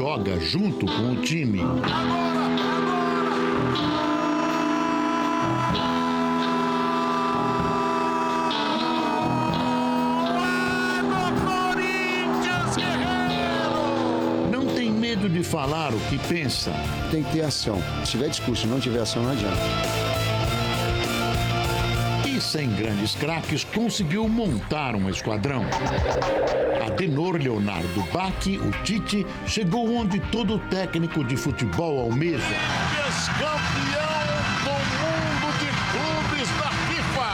joga junto com o time. Não tem medo de falar o que pensa. Tem que ter ação. Se tiver discurso e não tiver ação, não adianta. E sem grandes craques, conseguiu montar um esquadrão. Adenor Leonardo Bach, o Tite, chegou onde todo técnico de futebol almeja. Campeão do mundo de clubes da FIFA!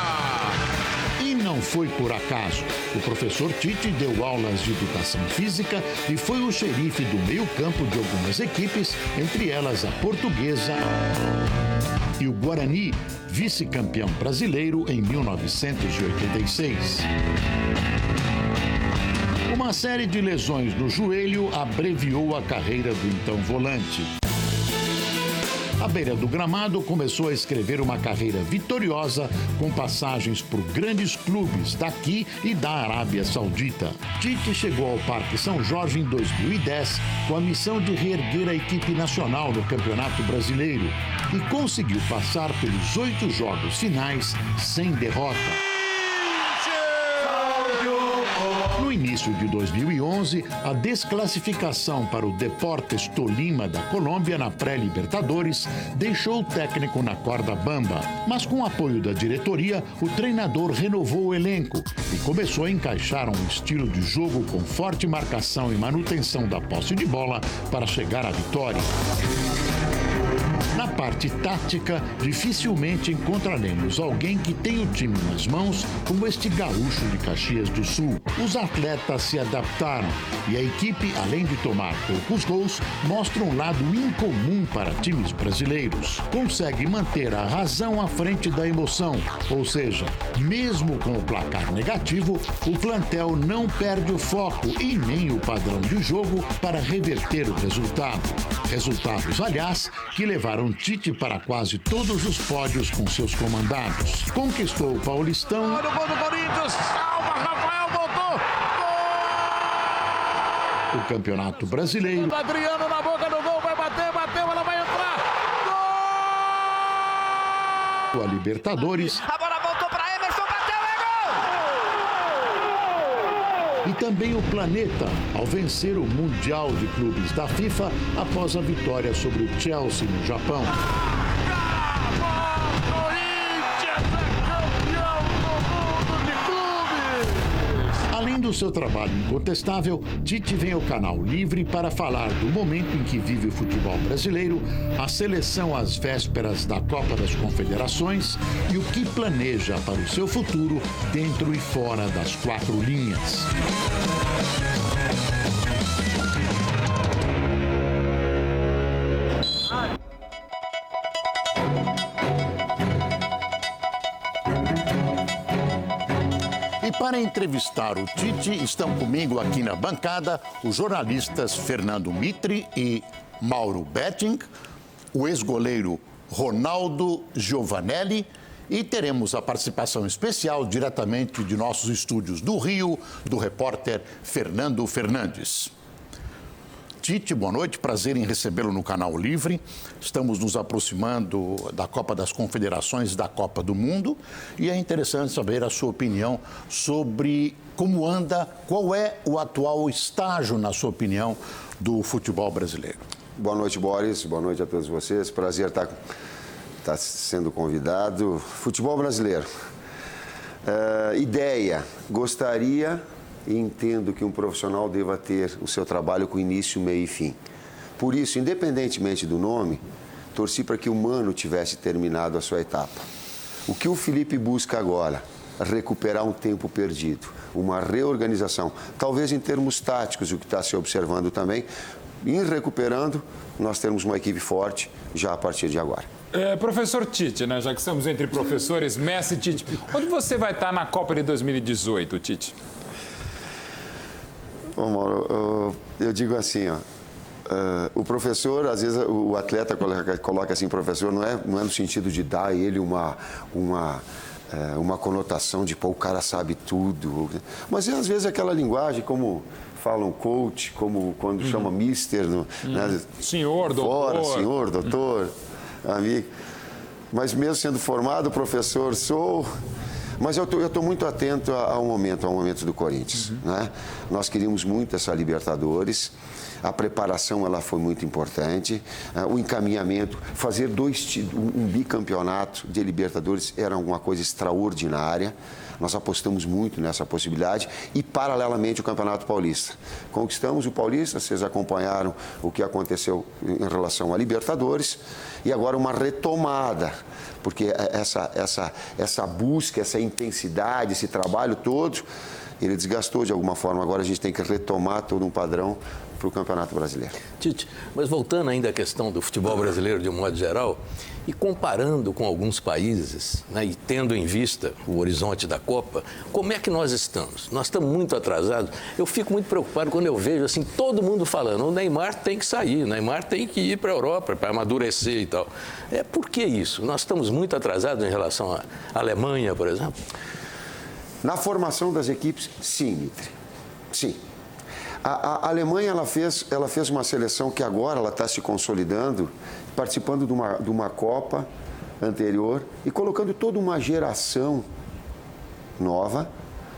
E não foi por acaso. O professor Tite deu aulas de educação física e foi o xerife do meio-campo de algumas equipes, entre elas a Portuguesa e o Guarani, vice-campeão brasileiro em 1986. Uma série de lesões no joelho abreviou a carreira do então volante. À beira do gramado, começou a escrever uma carreira vitoriosa com passagens por grandes clubes daqui e da Arábia Saudita. Tite chegou ao Parque São Jorge em 2010 com a missão de reerguer a equipe nacional no Campeonato Brasileiro e conseguiu passar pelos 8 jogos finais sem derrota. No início de 2011, a desclassificação para o Deportes Tolima da Colômbia na pré-Libertadores deixou o técnico na corda bamba. Mas com o apoio da diretoria, o treinador renovou o elenco e começou a encaixar um estilo de jogo com forte marcação e manutenção da posse de bola para chegar à vitória. Na parte tática, dificilmente encontraremos alguém que tenha o time nas mãos como este gaúcho de Caxias do Sul. Os atletas se adaptaram e a equipe, além de tomar poucos gols, mostra um lado incomum para times brasileiros. Consegue manter a razão à frente da emoção, ou seja, mesmo com o placar negativo, o plantel não perde o foco e nem o padrão de jogo para reverter o resultado. Resultados, aliás, que levaram Tite para quase todos os pódios com seus comandados. Conquistou o Paulistão. Olha o gol do Corinthians! Salva, Rafael, voltou! O Campeonato Brasileiro. Adriano na boca do gol, vai bater, bateu, ela vai entrar! Gol! A Libertadores. A bola voltou para Emerson, bateu, é gol! E também o Planeta, ao vencer o Mundial de Clubes da FIFA após a vitória sobre o Chelsea no Japão. Além do seu trabalho incontestável, Tite vem ao Canal Livre para falar do momento em que vive o futebol brasileiro, a seleção às vésperas da Copa das Confederações e o que planeja para o seu futuro dentro e fora das 4 linhas. E para entrevistar o Tite, estão comigo aqui na bancada os jornalistas Fernando Mitre e Mauro Betting, o ex-goleiro Ronaldo Giovanelli e teremos a participação especial diretamente de nossos estúdios do Rio, do repórter Fernando Fernandes. Tite, boa noite, prazer em recebê-lo no Canal Livre. Estamos nos aproximando da Copa das Confederações e da Copa do Mundo e é interessante saber a sua opinião sobre como anda, qual é o atual estágio, na sua opinião, do futebol brasileiro. Boa noite, Boris, boa noite a todos vocês, prazer estar sendo convidado. Futebol brasileiro, ideia, gostaria... E entendo que um profissional deva ter o seu trabalho com início, meio e fim. Por isso, independentemente do nome, torci para que o Mano tivesse terminado a sua etapa. O que o Felipe busca agora? Recuperar um tempo perdido, uma reorganização. Talvez em termos táticos, o que está se observando também, em recuperando, nós temos uma equipe forte já a partir de agora. Professor Tite, né? Já que estamos entre professores, Messi e Tite, onde você vai estar na Copa de 2018, Tite? Bom, Mauro, eu digo assim, ó, o professor, às vezes o atleta coloca assim, professor, não é no sentido de dar a ele uma uma conotação de, pô, o cara sabe tudo. Mas às vezes aquela linguagem, como falam coach, como quando chama mister, né? Senhor, doutor. Senhor, doutor, amigo. Mas mesmo sendo formado, professor, sou... Mas eu estou muito atento ao momento do Corinthians. Né? Nós queríamos muito essa Libertadores, a preparação ela foi muito importante, o encaminhamento, fazer um bicampeonato de Libertadores era uma coisa extraordinária. Nós apostamos muito nessa possibilidade e, paralelamente, o Campeonato Paulista. Conquistamos o Paulista, vocês acompanharam o que aconteceu em relação à Libertadores e agora uma retomada, porque essa busca, essa intensidade, esse trabalho todo, ele desgastou de alguma forma. Agora a gente tem que retomar todo um padrão para o Campeonato Brasileiro. Tite, mas voltando ainda à questão do futebol brasileiro de um modo geral, e comparando com alguns países, né, e tendo em vista o horizonte da Copa, como é que nós estamos? Nós estamos muito atrasados. Eu fico muito preocupado quando eu vejo assim, todo mundo falando, o Neymar tem que sair, o Neymar tem que ir para a Europa, para amadurecer e tal. Por que isso? Nós estamos muito atrasados em relação à Alemanha, por exemplo? Na formação das equipes, sim, Mitri. Sim. A Alemanha ela fez uma seleção que agora ela está se consolidando, participando de uma Copa anterior e colocando toda uma geração nova,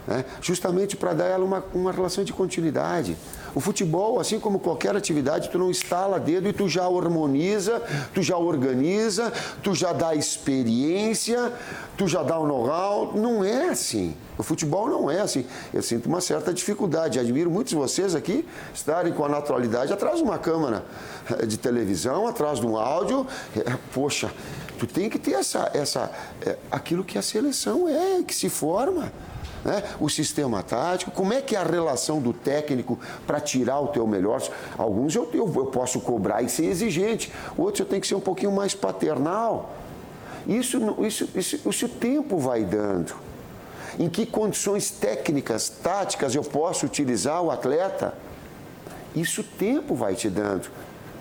né, justamente para dar a ela uma relação de continuidade. O futebol, assim como qualquer atividade, tu não estala dedo e tu já harmoniza, tu já organiza, tu já dá experiência, tu já dá o know-how. Não é assim. O futebol não é assim. Eu sinto uma certa dificuldade. Admiro muitos de vocês aqui estarem com a naturalidade atrás de uma câmera de televisão, atrás de um áudio. Poxa, tu tem que ter aquilo que a seleção é, que se forma. Né? O sistema tático, como é que é a relação do técnico para tirar o teu melhor? Alguns eu posso cobrar e ser exigente, outros eu tenho que ser um pouquinho mais paternal. Isso o tempo vai dando. Em que condições técnicas, táticas eu posso utilizar o atleta? Isso o tempo vai te dando.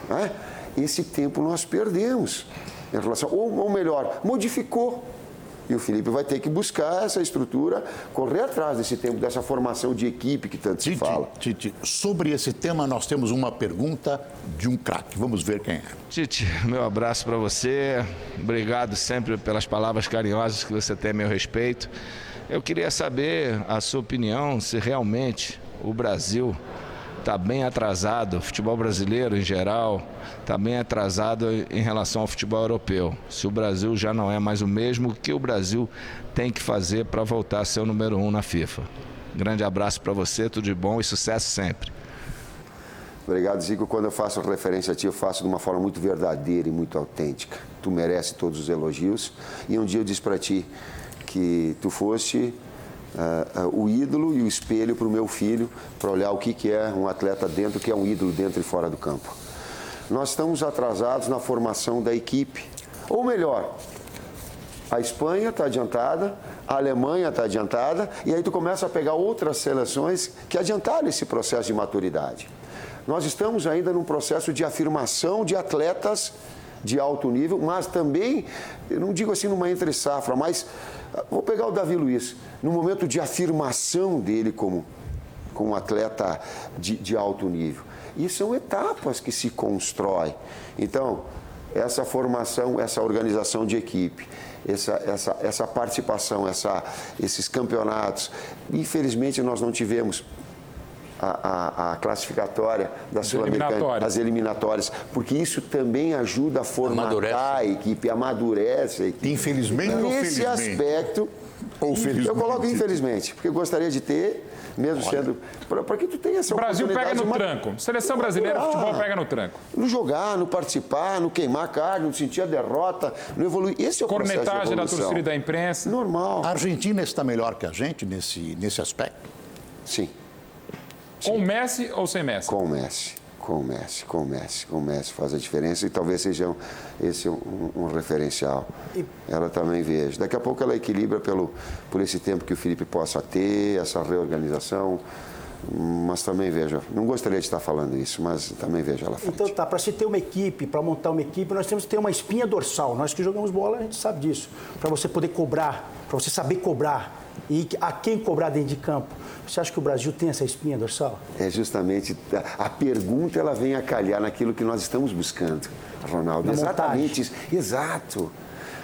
Né? Esse tempo nós perdemos. Em relação, ou melhor, modificou. E o Felipe vai ter que buscar essa estrutura, correr atrás desse tempo, dessa formação de equipe que tanto se fala. Tite, sobre esse tema nós temos uma pergunta de um craque. Vamos ver quem é. Tite, meu abraço para você. Obrigado sempre pelas palavras carinhosas que você tem a meu respeito. Eu queria saber a sua opinião, se realmente o Brasil está bem atrasado, o futebol brasileiro em geral está bem atrasado em relação ao futebol europeu. Se o Brasil já não é mais o mesmo, o que o Brasil tem que fazer para voltar a ser o número 1 na FIFA? Grande abraço para você, tudo de bom e sucesso sempre. Obrigado, Zico. Quando eu faço referência a ti, eu faço de uma forma muito verdadeira e muito autêntica. Tu merece todos os elogios. E um dia eu disse para ti que tu foste o ídolo e o espelho para o meu filho, para olhar o que é um atleta dentro, o que é um ídolo dentro e fora do campo. Nós estamos atrasados na formação da equipe. Ou melhor, a Espanha está adiantada, a Alemanha está adiantada, e aí tu começa a pegar outras seleções que adiantaram esse processo de maturidade. Nós estamos ainda num processo de afirmação de atletas de alto nível, mas também, eu não digo assim numa entre-safra, mas vou pegar o Davi Luiz, no momento de afirmação dele como um atleta de alto nível. E são etapas que se constroem. Então, essa formação, essa organização de equipe, essa participação, esses campeonatos, infelizmente nós não tivemos a classificatória da Sul-Americana, as eliminatórias, porque isso também ajuda a formatar a equipe, amadurece a equipe. Infelizmente ou felizmente? Nesse aspecto, ou felizmente? Eu coloco infelizmente, porque eu gostaria de ter, mesmo sendo... Para que tu tenha essa oportunidade... O Brasil pega no tranco. Seleção brasileira, futebol pega no tranco. No jogar, no participar, no queimar carne, no sentir a derrota, no evoluir. Esse é o processo de evolução. Cornetagem da torcida e da imprensa. Normal. A Argentina está melhor que a gente nesse aspecto? Sim. Com o Messi ou sem Messi? Com o Messi. Com o Messi faz a diferença e talvez seja esse um referencial. Ela também veja. Daqui a pouco ela equilibra por esse tempo que o Felipe possa ter, essa reorganização Mas também vejo, não gostaria de estar falando isso, mas também vejo ela frente. Então tá, para se ter uma equipe, para montar uma equipe, nós temos que ter uma espinha dorsal. Nós que jogamos bola, a gente sabe disso. Para você poder cobrar, para você saber cobrar e a quem cobrar dentro de campo. Você acha que o Brasil tem essa espinha dorsal? É justamente, a pergunta ela vem a calhar naquilo que nós estamos buscando, Ronaldo. Na Exatamente isso. Exato.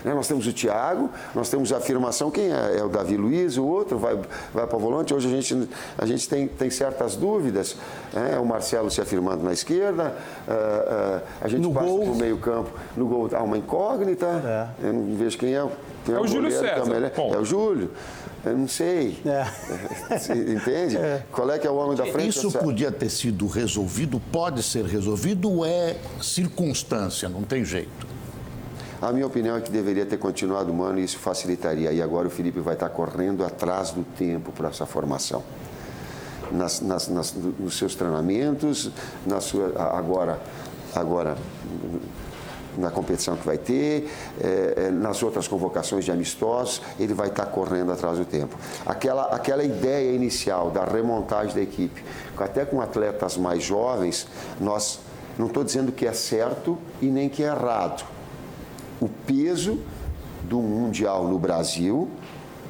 Nós temos o Thiago, nós temos a afirmação, quem é? É o Davi Luiz, o outro vai para o volante. Hoje a gente tem certas dúvidas. O Marcelo se afirmando na esquerda, a gente passa no meio campo, no gol há uma incógnita, eu não vejo quem é. É o Júlio César. É o Júlio. Eu não sei. Entende? Qual é que é o homem da frente? Isso podia ter sido resolvido, pode ser resolvido ou é circunstância, não tem jeito? A minha opinião é que deveria ter continuado o Mano e isso facilitaria. E agora o Felipe vai estar correndo atrás do tempo para essa formação. Nos seus treinamentos, agora na competição que vai ter, nas outras convocações de amistosos, ele vai estar correndo atrás do tempo. Aquela ideia inicial da remontagem da equipe, até com atletas mais jovens, não estou dizendo que é certo e nem que é errado. O peso do Mundial no Brasil,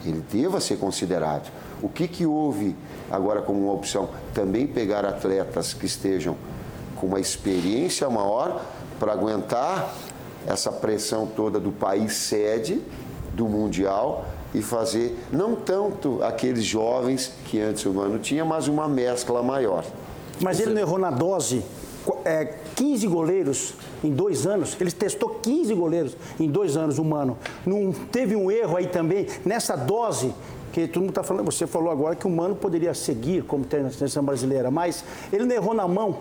ele deva ser considerado. O que houve agora como uma opção? Também pegar atletas que estejam com uma experiência maior para aguentar essa pressão toda do país sede do Mundial e fazer, não tanto aqueles jovens que antes o Mano tinha, mas uma mescla maior. Mas ele não errou na dose 15 goleiros em 2 anos, ele testou 15 goleiros em 2 anos, o Mano. Não teve um erro aí também, nessa dose, que todo mundo está falando, você falou agora que o Mano poderia seguir como técnico da seleção brasileira, mas ele não errou na mão.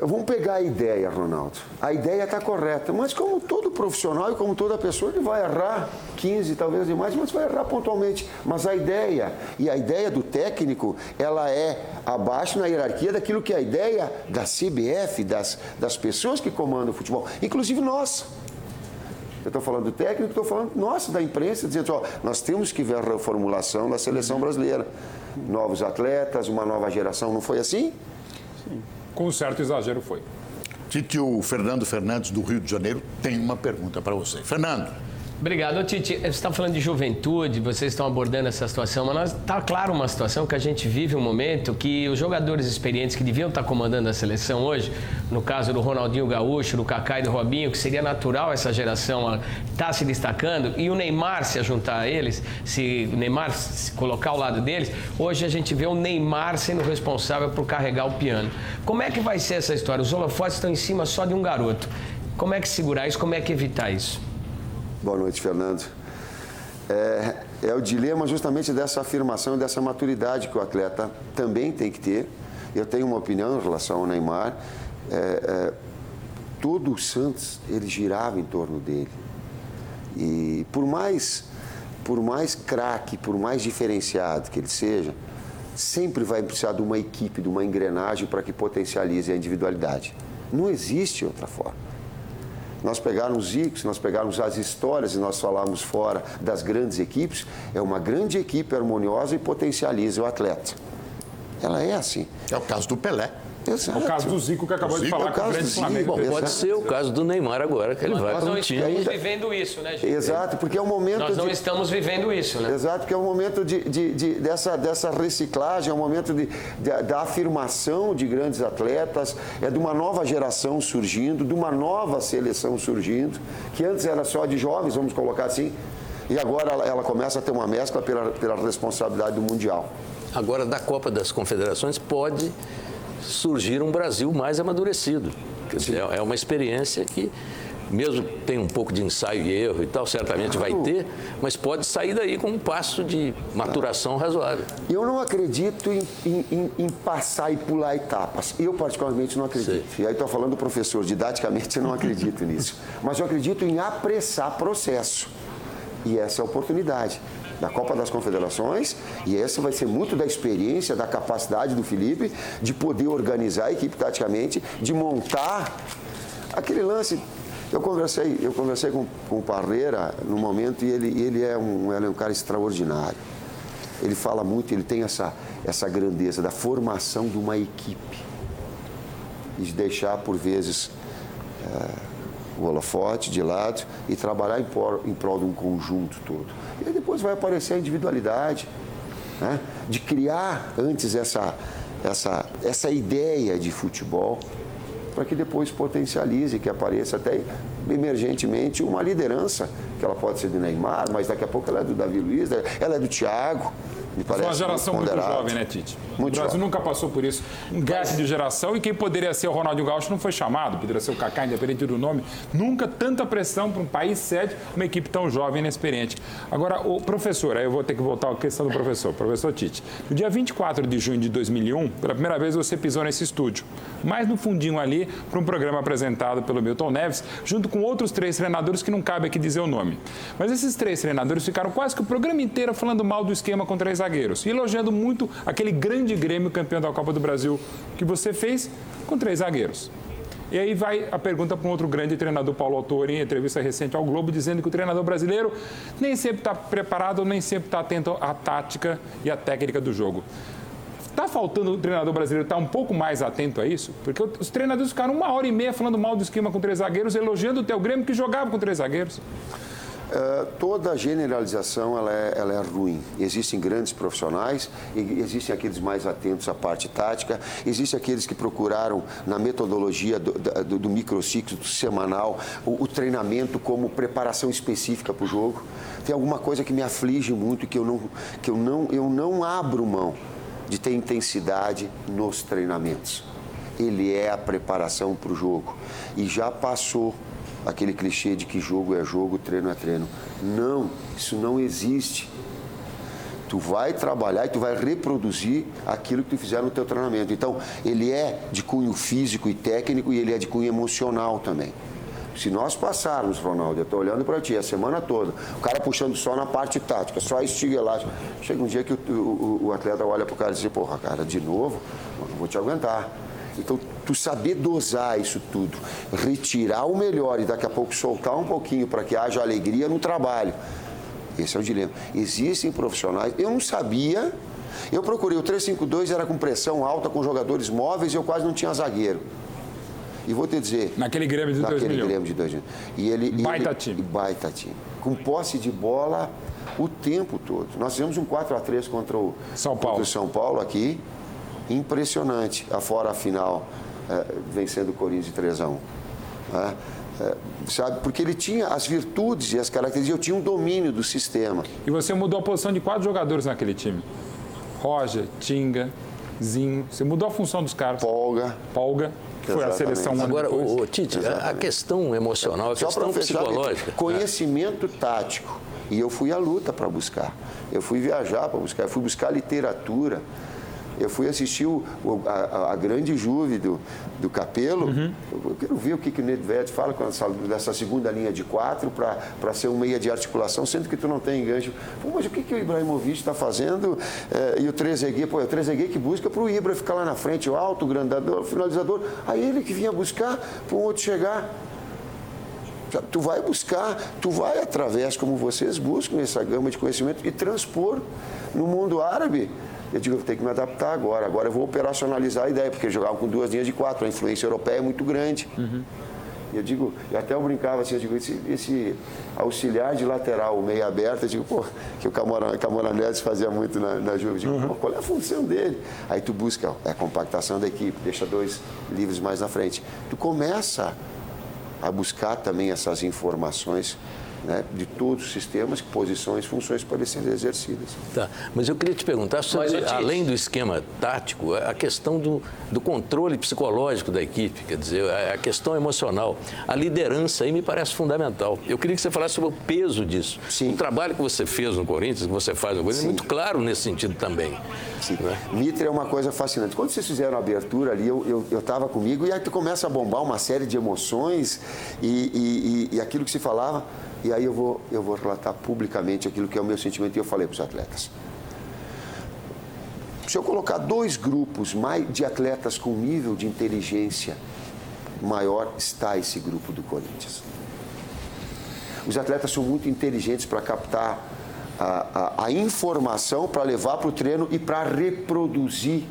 Vamos pegar a ideia, Ronaldo. A ideia está correta, mas como todo profissional e como toda pessoa, ele vai errar 15, talvez demais, mas vai errar pontualmente. Mas a ideia, e a ideia do técnico, ela é abaixo na hierarquia daquilo que é a ideia da CBF, das pessoas que comandam o futebol, inclusive nós. Eu estou falando do técnico, estou falando, nossa, da imprensa, dizendo, nós temos que ver a reformulação da seleção brasileira. Novos atletas, uma nova geração, não foi assim? Sim. Com um certo exagero foi. Tite, o Fernando Fernandes, do Rio de Janeiro, tem uma pergunta para você. Fernando. Obrigado. Tite, você está falando de juventude, vocês estão abordando essa situação, mas está claro uma situação que a gente vive um momento que os jogadores experientes que deviam estar comandando a seleção hoje, no caso do Ronaldinho Gaúcho, do Kaká e do Robinho, que seria natural essa geração estar se destacando, e o Neymar se juntar a eles, se o Neymar se colocar ao lado deles, hoje a gente vê o Neymar sendo responsável por carregar o piano. Como é que vai ser essa história? Os holofotes estão em cima só de um garoto. Como é que segurar isso? Como é que evitar isso? Boa noite, Fernando. É o dilema justamente dessa afirmação e dessa maturidade que o atleta também tem que ter. Eu tenho uma opinião em relação ao Neymar. Todo o Santos, ele girava em torno dele. E por mais craque, por mais diferenciado que ele seja, sempre vai precisar de uma equipe, de uma engrenagem para que potencialize a individualidade. Não existe outra forma. Nós pegarmos os Icos, nós pegarmos as histórias e nós falarmos fora das grandes equipes, é uma grande equipe harmoniosa e potencializa o atleta. Ela é assim. É o caso do Pelé. Exato. O caso do Zico que acabou de falar com o grande Flamengo. Bom, pode ser o caso do Neymar agora, que ele vai para um time. Nós não estamos vivendo isso, né, gente? Exato, porque é o momento Nós não estamos vivendo isso, né? Exato, porque é o momento dessa reciclagem, é o momento da afirmação de grandes atletas, de uma nova geração surgindo, de uma nova seleção surgindo, que antes era só de jovens, vamos colocar assim, e agora ela começa a ter uma mescla pela responsabilidade do Mundial. Agora, da Copa das Confederações, pode surgir um Brasil mais amadurecido. Quer dizer, é uma experiência que, mesmo tem um pouco de ensaio e erro e tal, certamente vai ter, mas pode sair daí com um passo de maturação razoável. Eu não acredito em passar e pular etapas. Eu, particularmente, não acredito. Sim. E aí estou falando do professor, didaticamente eu não acredito nisso. Mas eu acredito em apressar processo. E essa é a oportunidade da Copa das Confederações, e essa vai ser muito da experiência, da capacidade do Felipe de poder organizar a equipe taticamente, de montar aquele lance. Eu conversei com o Parreira no momento e ele é um cara extraordinário. ele fala muito, ele tem essa grandeza da formação de uma equipe e de deixar, por vezes, o holofote de lado e trabalhar em prol de um conjunto todo. E aí depois vai aparecer a individualidade, né? De criar antes essa ideia de futebol para que depois potencialize, que apareça até emergentemente uma liderança, que ela pode ser do Neymar, mas daqui a pouco ela é do Davi Luiz, ela é do Thiago. Me parece uma geração muito jovem, né, Tite? O Brasil nunca passou por isso. Um gap de geração, e quem poderia ser o Ronaldinho Gaúcho não foi chamado, poderia ser o Kaká, independente do nome. Nunca tanta pressão para um país sede, uma equipe tão jovem e inexperiente. Agora, o professor, aí eu vou ter que voltar à questão do professor Tite. No dia 24 de junho de 2001, pela primeira vez você pisou nesse estúdio, mais no fundinho ali, para um programa apresentado pelo Milton Neves, junto com outros 3 treinadores que não cabe aqui dizer o nome. Mas esses 3 treinadores ficaram quase que o programa inteiro falando mal do esquema com 3 zagueiros, e elogiando muito aquele grande Grêmio campeão da Copa do Brasil que você fez com 3 zagueiros. E aí vai a pergunta para um outro grande treinador, Paulo Autori, em entrevista recente ao Globo, dizendo que o treinador brasileiro nem sempre está preparado, nem sempre está atento à tática e à técnica do jogo. Está faltando o treinador brasileiro estar um pouco mais atento a isso? Porque os treinadores ficaram 1h30 falando mal do esquema com 3 zagueiros, elogiando o teu Grêmio que jogava com 3 zagueiros. Toda generalização ela é ruim. Existem grandes profissionais, existem aqueles mais atentos à parte tática, existem aqueles que procuraram na metodologia do microciclo semanal o treinamento como preparação específica para o jogo. Tem alguma coisa que me aflige muito, que eu não abro mão de ter intensidade nos treinamentos. Ele é a preparação para o jogo. E já passou aquele clichê de que jogo é jogo, treino é treino. Não, isso não existe. Tu vai trabalhar e tu vai reproduzir aquilo que tu fizer no teu treinamento. Então, ele é de cunho físico e técnico e ele é de cunho emocional também. Se nós passarmos, Ronaldo, eu estou olhando para ti a semana toda, o cara puxando só na parte tática, só estiga elástico. Chega um dia que o atleta olha para o cara e diz, porra, cara, de novo, eu não vou te aguentar. Então, tu saber dosar isso tudo, retirar o melhor e daqui a pouco soltar um pouquinho para que haja alegria no trabalho. Esse é o dilema. Existem profissionais, eu não sabia, eu procurei o 3-5-2, era com pressão alta, com jogadores móveis e eu quase não tinha zagueiro. E vou te dizer... Naquele Grêmio de 2000. Naquele Grêmio de 2000. Baita time. Baita time. Com posse de bola o tempo todo. Nós fizemos um 4-3 contra o São Paulo aqui. Impressionante. Afora a final, vencendo o Corinthians de 3-1. Sabe? Porque ele tinha as virtudes e as características. Eu tinha um domínio do sistema. E você mudou a posição de 4 jogadores naquele time. Roger, Tinga, Zinho. Você mudou a função dos caras. Polga. Que foi a seleção. Agora, Tite, a questão emocional, a questão psicológica. Conhecimento tático. E eu fui à luta para buscar. Eu fui viajar para buscar. Eu fui buscar literatura. Eu fui assistir a grande Juve do Capello. Uhum. Eu quero ver o que o Nedved fala dessa segunda linha de 4 para ser um meia de articulação, sendo que tu não tem enganche. Pô, mas o que o Ibrahimovic está fazendo? E o Trezeguet, é o Trezeguet que busca para o Ibra ficar lá na frente, o alto, o grandador, o finalizador. Aí ele que vinha buscar para um outro chegar. Tu vai buscar, tu vai através, como vocês buscam, essa gama de conhecimento e transpor no mundo árabe. Eu digo, eu vou ter que me adaptar agora. Agora eu vou operacionalizar a ideia, porque jogavam com 2 linhas de 4, a influência europeia é muito grande. Uhum. Eu até brincava assim, eu digo, esse auxiliar de lateral, o meia aberto, eu digo, pô, que o Camoranesi fazia muito na Juve. Eu digo, pô, qual é a função dele? Aí tu busca a compactação da equipe, deixa 2 livres mais na frente. Tu começa a buscar também essas informações, né, de todos os sistemas, posições, funções podem ser exercidas. Tá, mas eu queria te perguntar sobre, além do esquema tático, a questão do controle psicológico da equipe, quer dizer, a questão emocional, a liderança aí me parece fundamental. Eu queria que você falasse sobre o peso disso. Sim. O trabalho que você fez no Corinthians, que você faz no Corinthians, é muito claro nesse sentido também. Sim. Né? Mitre é uma coisa fascinante. Quando vocês fizeram a abertura ali, eu estava comigo e aí tu começa a bombar uma série de emoções e aquilo que se falava. E aí eu vou relatar publicamente aquilo que é o meu sentimento e eu falei para os atletas. Se eu colocar 2 grupos de atletas com nível de inteligência maior, está esse grupo do Corinthians. Os atletas são muito inteligentes para captar a informação para levar para o treino e para reproduzir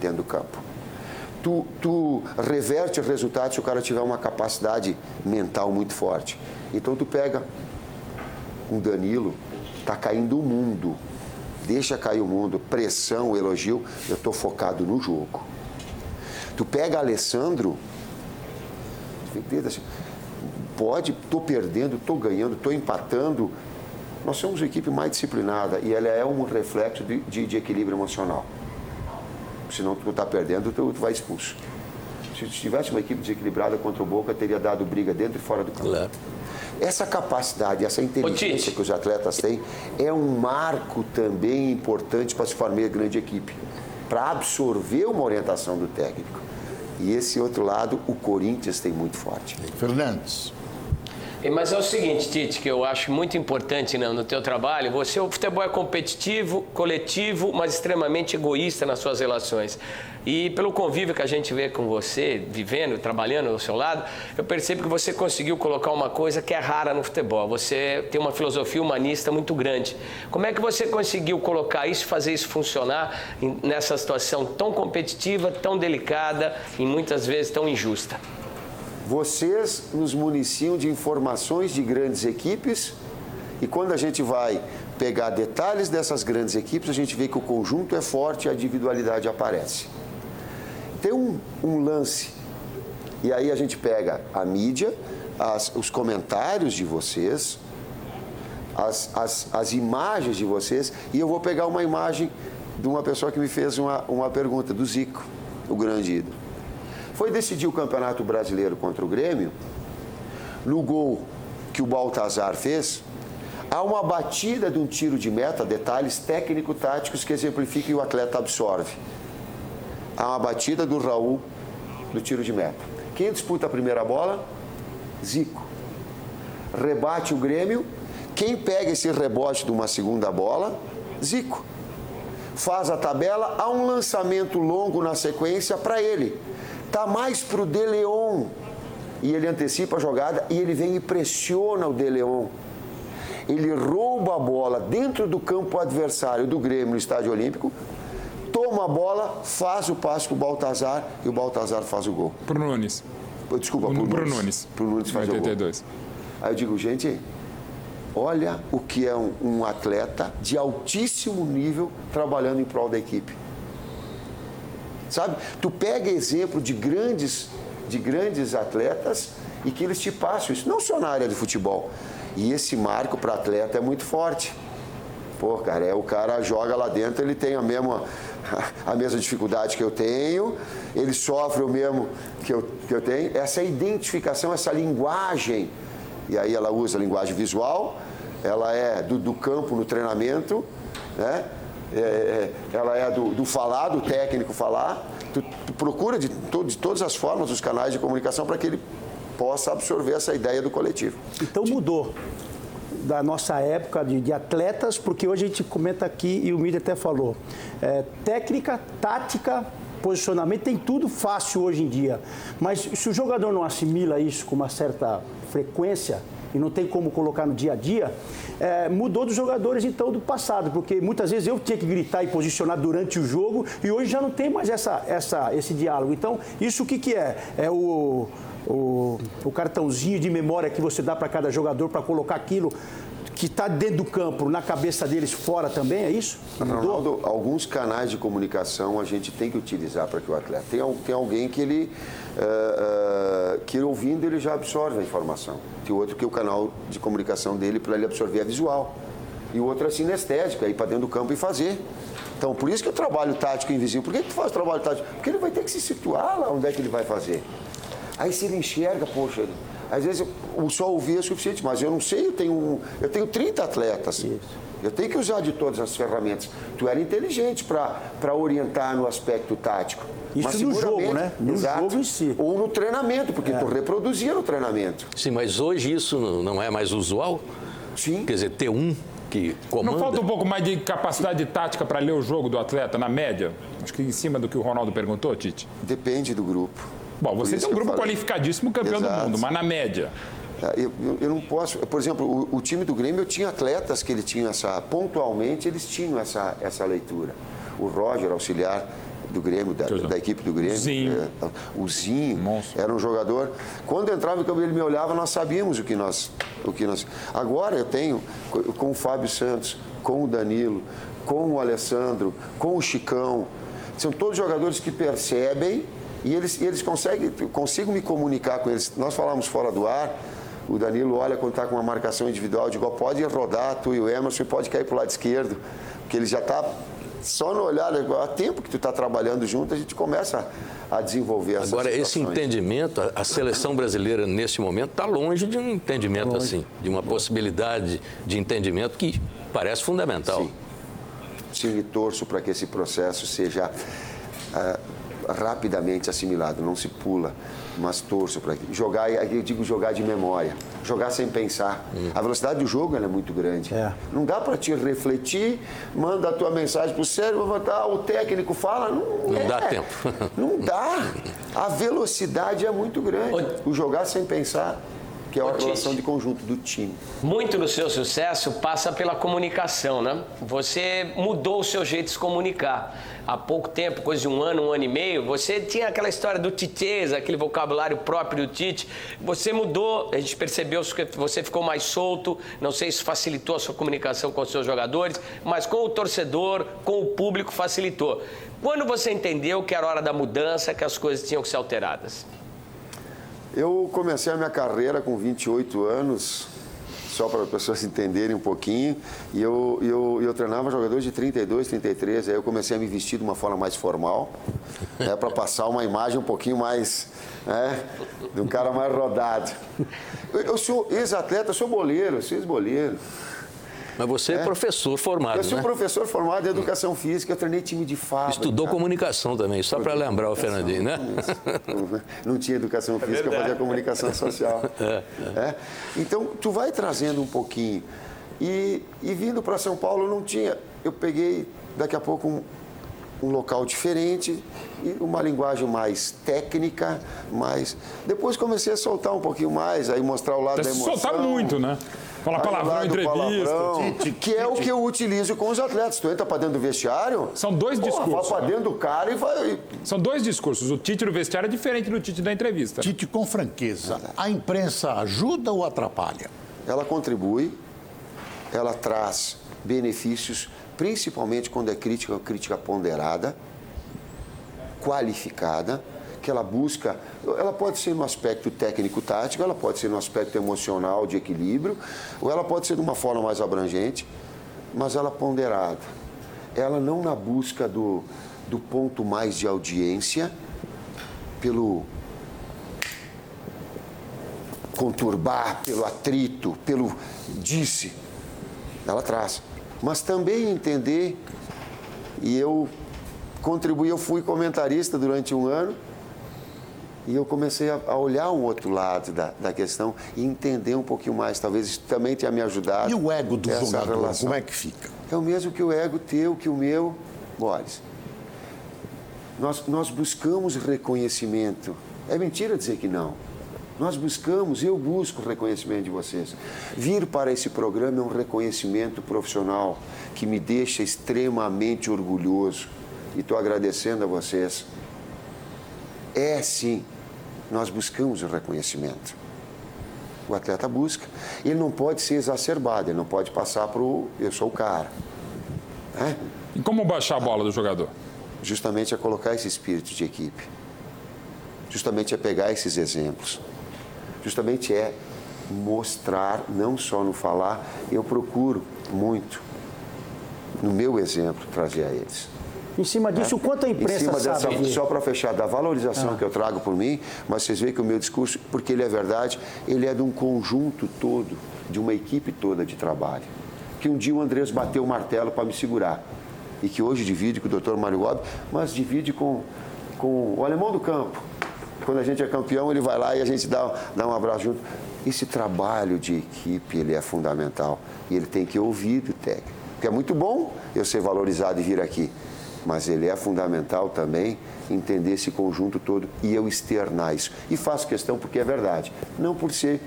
dentro do campo. Tu reverte resultados se o cara tiver uma capacidade mental muito forte. Então tu pega um Danilo, tá caindo o mundo, deixa cair o mundo, pressão, elogio, eu estou focado no jogo. Tu pega Alessandro, assim, pode, estou perdendo, estou ganhando, estou empatando. Nós somos uma equipe mais disciplinada e ela é um reflexo de equilíbrio emocional. Senão tu está perdendo, tu vai expulso. Se tivesse uma equipe desequilibrada contra o Boca, teria dado briga dentro e fora do campo. Claro. Essa capacidade, essa inteligência que os atletas têm é um marco também importante para se formar grande equipe, para absorver uma orientação do técnico. E esse outro lado, o Corinthians tem muito forte. Fernandes. Mas é o seguinte, Tite, que eu acho muito importante, né, no teu trabalho, o futebol é competitivo, coletivo, mas extremamente egoísta nas suas relações. E pelo convívio que a gente vê com você, vivendo, trabalhando ao seu lado, eu percebo que você conseguiu colocar uma coisa que é rara no futebol. Você tem uma filosofia humanista muito grande. Como é que você conseguiu colocar isso, fazer isso funcionar nessa situação tão competitiva, tão delicada e muitas vezes tão injusta? Vocês nos municiam de informações de grandes equipes e quando a gente vai pegar detalhes dessas grandes equipes, a gente vê que o conjunto é forte e a individualidade aparece. Tem um lance, e aí a gente pega a mídia, os comentários de vocês, as imagens de vocês, e eu vou pegar uma imagem de uma pessoa que me fez uma pergunta, do Zico, o grande ídolo. Foi decidir o Campeonato Brasileiro contra o Grêmio, no gol que o Baltazar fez, há uma batida de um tiro de meta, detalhes técnico-táticos que exemplificam e o atleta absorve. Há uma batida do Raul do tiro de meta. Quem disputa a primeira bola? Zico. Rebate o Grêmio. Quem pega esse rebote de uma segunda bola? Zico. Faz a tabela, há um lançamento longo na sequência para ele. Está mais para o De Leon. E ele antecipa a jogada e ele vem e pressiona o De Leon. Ele rouba a bola dentro do campo adversário do Grêmio no Estádio Olímpico, toma a bola, faz o passe para o Baltazar e o Baltazar faz o gol. Pro Nunes. Desculpa, pro Nunes. Pro Nunes faz 82. O gol. Aí eu digo, gente, olha o que é um atleta de altíssimo nível trabalhando em prol da equipe. Sabe? Tu pega exemplo de grandes atletas e que eles te passam isso, não só na área de futebol. E esse marco para atleta é muito forte. Pô, cara, o cara joga lá dentro, ele tem a mesma dificuldade que eu tenho, ele sofre o mesmo que eu tenho. Essa identificação, essa linguagem, e aí ela usa a linguagem visual, ela é do campo no treinamento, né? Ela é do falar, do técnico falar. Tu procura de todas as formas os canais de comunicação para que ele possa absorver essa ideia do coletivo. Então mudou da nossa época de atletas, porque hoje a gente comenta aqui, e o Miriam até falou, técnica, tática, posicionamento, tem tudo fácil hoje em dia. Mas se o jogador não assimila isso com uma certa frequência, e não tem como colocar no dia a dia, mudou dos jogadores, então, do passado, porque muitas vezes eu tinha que gritar e posicionar durante o jogo, e hoje já não tem mais esse diálogo. Então, isso o que é? É o cartãozinho de memória que você dá para cada jogador para colocar aquilo que está dentro do campo, na cabeça deles, fora também, é isso? Ronaldo, alguns canais de comunicação a gente tem que utilizar para que o atleta... Tem alguém que ele ouvindo, ele já absorve a informação. Tem outro que é o canal de comunicação dele para ele absorver a visual. E o outro é sinestésico, é ir para dentro do campo e fazer. Então, por isso que o trabalho tático é invisível. Por que tu faz o trabalho tático? Porque ele vai ter que se situar lá onde é que ele vai fazer. Aí se ele enxerga, poxa, às vezes só ouvir é suficiente, mas eu não sei, eu tenho 30 atletas. Isso. Eu tenho que usar de todas as ferramentas. Tu era inteligente para orientar no aspecto tático. Isso mas no jogo, né? No jogo em si. Ou no treinamento, porque tu reproduzia no treinamento. Sim, mas hoje isso não é mais usual? Sim. Quer dizer, ter um que comanda... Não falta um pouco mais de capacidade tática para ler o jogo do atleta, na média? Acho que em cima do que o Ronaldo perguntou, Tite. Depende do grupo. Bom, você tem um grupo qualificadíssimo, campeão do mundo, mas na média? Eu não posso... Por exemplo, o time do Grêmio, eu tinha atletas que pontualmente, eles tinham essa leitura. O Roger, auxiliar do Grêmio, da equipe do Grêmio. Zinho. O Zinho Monstro. era um jogador. Quando entrava em campo, ele me olhava, nós sabíamos o que nós... Agora eu tenho, com o Fábio Santos, com o Danilo, com o Alessandro, com o Chicão. São todos jogadores que percebem e eles consigo me comunicar com eles. Nós falamos fora do ar, o Danilo olha quando está com uma marcação individual, digo, pode rodar, tu e o Emerson, pode cair para o lado esquerdo, porque ele já está só no olhar, há tempo que tu está trabalhando junto, a gente começa a desenvolver essas Agora, situações. esse entendimento, a seleção brasileira nesse momento está longe de um entendimento assim, de uma possibilidade de entendimento que parece fundamental. Sim, e torço para que esse processo seja rapidamente assimilado, não se pula, mas torço para jogar, eu digo jogar de memória, jogar sem pensar. A velocidade do jogo ela é muito grande. Não dá para te refletir, manda a tua mensagem para o cérebro, o técnico fala, não dá tempo. Não dá. A velocidade é muito grande. O jogar sem pensar, que é a relação de conjunto do time. Muito do seu sucesso passa pela comunicação, né? Você mudou o seu jeito de se comunicar. Há pouco tempo, coisa de um ano e meio, você tinha aquela história do titês, aquele vocabulário próprio do Tite. Você mudou, a gente percebeu que você ficou mais solto, não sei se facilitou a sua comunicação com os seus jogadores, mas com o torcedor, com o público facilitou. Quando você entendeu que era hora da mudança, que as coisas tinham que ser alteradas? Eu comecei a minha carreira com 28 anos, só para as pessoas entenderem um pouquinho, e eu treinava jogadores de 32, 33, aí eu comecei a me vestir de uma forma mais formal, para passar uma imagem um pouquinho mais, de um cara mais rodado. Eu sou ex-atleta, sou boleiro, sou ex-boleiro. Mas você é professor formado, Eu sou professor formado em Educação Física, eu treinei time de fábrica. Estudou comunicação também, só para lembrar o Fernandinho, né? Não tinha Educação Física, fazia Comunicação Social. Então, tu vai trazendo um pouquinho. E vindo para São Paulo, não tinha. Eu peguei, daqui a pouco, um local diferente, e uma linguagem mais técnica, mais... Depois comecei a soltar um pouquinho mais, aí mostrar o lado da emoção. Soltar muito, né? Falar palavrão em entrevista. Que é o que eu utilizo com os atletas. Tu entra para dentro do vestiário... São dois discursos. Vai para dentro do cara e vai... São dois discursos. O Tite no vestiário é diferente do Tite da entrevista. Tite, com franqueza, a imprensa ajuda ou atrapalha? Ela contribui, ela traz benefícios, principalmente quando é crítica ponderada, qualificada, que ela busca, ela pode ser no aspecto técnico-tático, ela pode ser no aspecto emocional de equilíbrio, ou ela pode ser de uma forma mais abrangente, mas ela ponderada. Ela não na busca do ponto mais de audiência, pelo conturbar, pelo atrito, pelo disse, ela traz. Mas também entender, e eu contribuí, eu fui comentarista durante um ano, e eu comecei a olhar um outro lado da questão e entender um pouquinho mais. Talvez isso também tenha me ajudado. E o ego do jogador, relação. como é que fica? É o mesmo que o ego teu, que o meu. Boris, nós buscamos reconhecimento. É mentira dizer que não. Nós buscamos, eu busco o reconhecimento de vocês. Vir para esse programa é um reconhecimento profissional que me deixa extremamente orgulhoso. E estou agradecendo a vocês. É sim, nós buscamos o reconhecimento. O atleta busca. Ele não pode ser exacerbado, ele não pode passar para o eu sou o cara. E como baixar a bola do jogador? Justamente é colocar esse espírito de equipe. Justamente é pegar esses exemplos. Justamente é mostrar, não só no falar, eu procuro muito, no meu exemplo, trazer a eles. Em cima disso, o quanto a imprensa sabe? Só para fechar, da valorização que eu trago por mim, mas vocês veem que o meu discurso, porque ele é verdade, ele é de um conjunto todo, de uma equipe toda de trabalho. Que um dia o Andrés bateu o martelo para me segurar. E que hoje divide com o Dr. Mário Gobi, mas divide com o alemão do campo. Quando a gente é campeão, ele vai lá e a gente dá um abraço junto. Esse trabalho de equipe, ele é fundamental. E ele tem que ouvir do técnico. Porque é muito bom eu ser valorizado e vir aqui. Mas ele é fundamental também entender esse conjunto todo e eu externar isso. E faço questão porque é verdade. Não por ser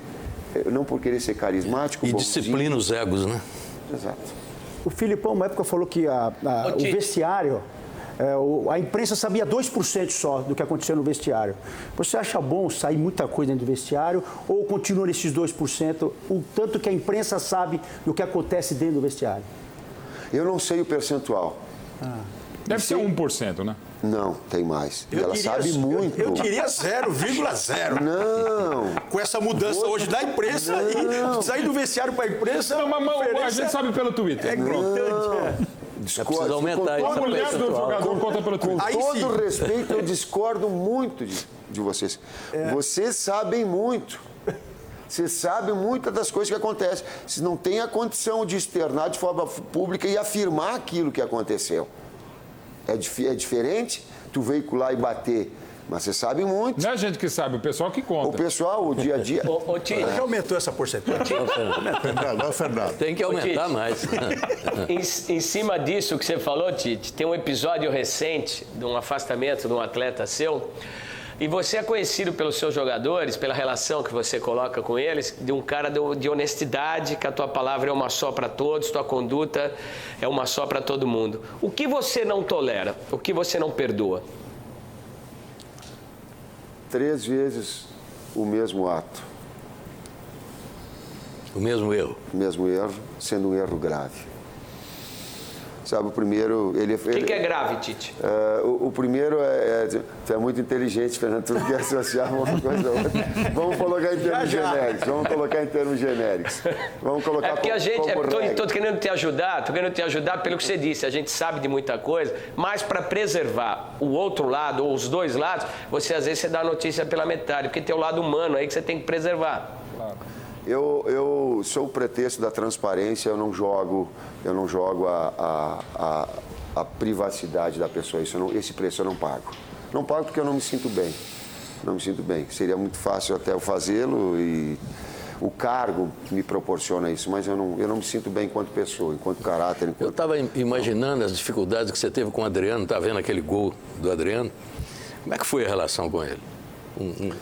não por querer ser carismático. E bonzinho. disciplina os egos, né? Exato. O Filipão, uma época, falou que o vestiário, a imprensa sabia 2% só do que acontecia no vestiário. Você acha bom sair muita coisa dentro do vestiário ou continua nesses 2%, o tanto que a imprensa sabe do que acontece dentro do vestiário? Eu não sei o percentual. Deve ser 1%, né? Não, tem mais. E ela sabe muito. Eu diria 0,0. Não. Com essa mudança hoje da imprensa e sair do vestiário para a imprensa... Não, mas a gente sabe pelo Twitter. É gritante. Precisa aumentar essa mulher do jogador conta pelo Twitter. Com todo respeito, eu discordo muito de vocês. Vocês sabem muito. Você sabe muitas das coisas que acontecem. Você não tem a condição de externar de forma pública e afirmar aquilo que aconteceu. É diferente tu veicular e bater. Mas você sabe muito. Não é a gente que sabe, o pessoal que conta. O pessoal, o dia a dia... Ô, Tite. Já aumentou essa porcentagem. Fernando. Tem que aumentar mais. Em cima disso que você falou, Tite, tem um episódio recente de um afastamento de um atleta seu. E você é conhecido pelos seus jogadores, pela relação que você coloca com eles, de um cara de honestidade, que a tua palavra é uma só para todos, tua conduta é uma só para todo mundo. O que você não tolera? O que você não perdoa? 3 vezes o mesmo ato. O mesmo erro. O mesmo erro, sendo um erro grave. Sabe, o primeiro... O que é grave, Tite? O primeiro tu é muito inteligente, Fernando, tu quer associar uma coisa a outra. Vamos colocar em termos genéricos. Vamos colocar É porque a gente... Estou querendo te ajudar pelo que você disse. A gente sabe de muita coisa, mas para preservar o outro lado, ou os dois lados, você às vezes você dá a notícia pela metade, porque tem o lado humano aí que você tem que preservar. Claro. Eu sou o pretexto da transparência, eu não jogo a privacidade da pessoa. Esse preço eu não pago. Não pago porque eu não me sinto bem. Não me sinto bem. Seria muito fácil até eu fazê-lo e o cargo me proporciona isso, mas eu não me sinto bem enquanto pessoa, enquanto caráter. Eu estava imaginando as dificuldades que você teve com o Adriano, tá vendo aquele gol do Adriano? Como é que foi a relação com ele?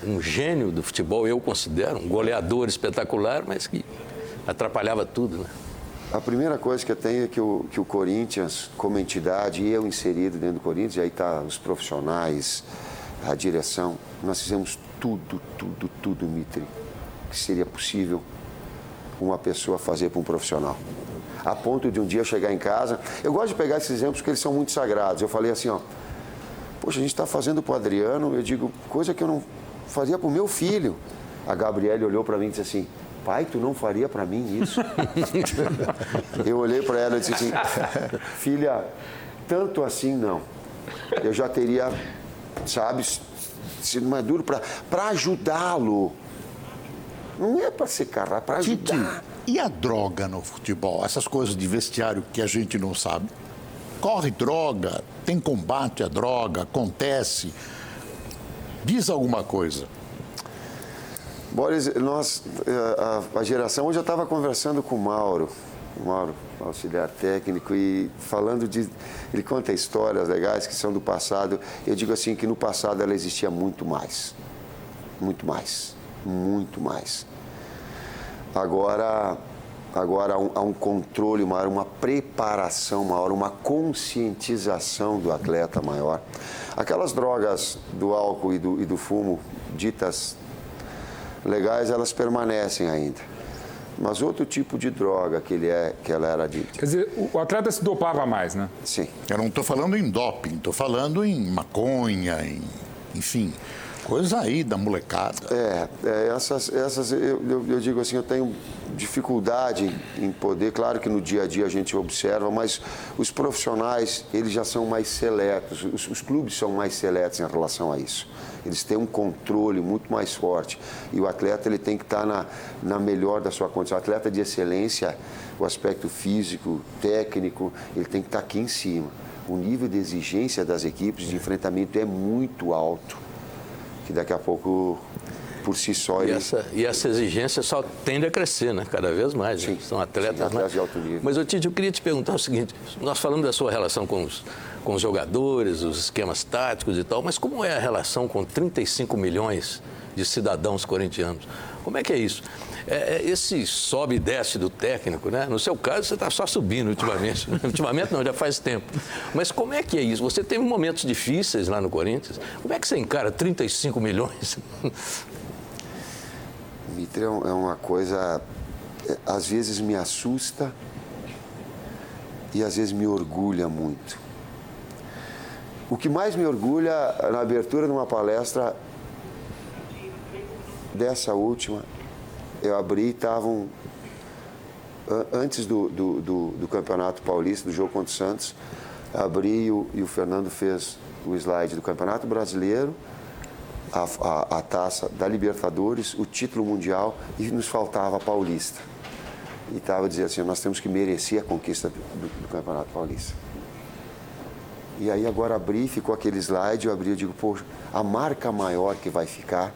Um gênio do futebol, eu considero, um goleador espetacular, mas que atrapalhava tudo, né? A primeira coisa que eu tenho é que o Corinthians, como entidade, e eu inserido dentro do Corinthians, e aí tá os profissionais, a direção, nós fizemos tudo, Mitri, que seria possível uma pessoa fazer para um profissional. A ponto de um dia chegar em casa, eu gosto de pegar esses exemplos porque eles são muito sagrados. Eu falei assim, ó, poxa, a gente está fazendo para o Adriano, eu digo, coisa que eu não fazia para o meu filho. A Gabriele olhou para mim e disse assim, pai, tu não faria para mim isso? Eu olhei para ela e disse assim, filha, tanto assim não. Eu já teria, sabe, sido maduro para ajudá-lo. Não é para ser cara, para ajudar. E a droga no futebol? Essas coisas de vestiário que a gente não sabe. Corre droga, tem combate à droga, acontece. Diz alguma coisa. Boris, a geração... Hoje eu estava conversando com o Mauro, auxiliar técnico, e falando de... Ele conta histórias legais que são do passado. Eu digo assim que no passado ela existia muito mais. Muito mais. Muito mais. Agora há um controle maior, uma preparação maior, uma conscientização do atleta maior. Aquelas drogas do álcool e do fumo, ditas legais, elas permanecem ainda. Mas outro tipo de droga que ela era dita. Quer dizer, o atleta se dopava mais, né? Sim. Eu não estou falando em doping, estou falando em maconha, enfim, coisa aí da molecada. Essas eu digo assim, eu tenho dificuldade em poder, claro que no dia a dia a gente observa, mas os profissionais, eles já são mais seletos, os clubes são mais seletos em relação a isso. Eles têm um controle muito mais forte e o atleta ele tem que estar na melhor da sua condição. O atleta de excelência, o aspecto físico, técnico, ele tem que estar aqui em cima. O nível de exigência das equipes de enfrentamento é muito alto, que daqui a pouco, por si só... E essa exigência só tende a crescer, né? Cada vez mais. Sim, né? São atletas de alto nível. Mas, Tite, eu queria te perguntar o seguinte, nós falamos da sua relação com os jogadores, os esquemas táticos e tal, mas como é a relação com 35 milhões de cidadãos corintianos? Como é que é isso? Esse sobe e desce do técnico, né? No seu caso, você está só subindo ultimamente. Ultimamente não, já faz tempo. Mas como é que é isso? Você teve momentos difíceis lá no Corinthians. Como é que você encara 35 milhões? Mitre, é uma coisa, às vezes me assusta e às vezes me orgulha muito. O que mais me orgulha, na abertura de uma palestra dessa última, eu abri e estavam, antes do Campeonato Paulista, do jogo contra o Santos, abri e o Fernando fez o slide do Campeonato Brasileiro, a taça da Libertadores, o título mundial e nos faltava a Paulista. E estava dizendo assim, nós temos que merecer a conquista do Campeonato Paulista. E aí agora abri, ficou aquele slide, eu abri e digo, poxa, a marca maior que vai ficar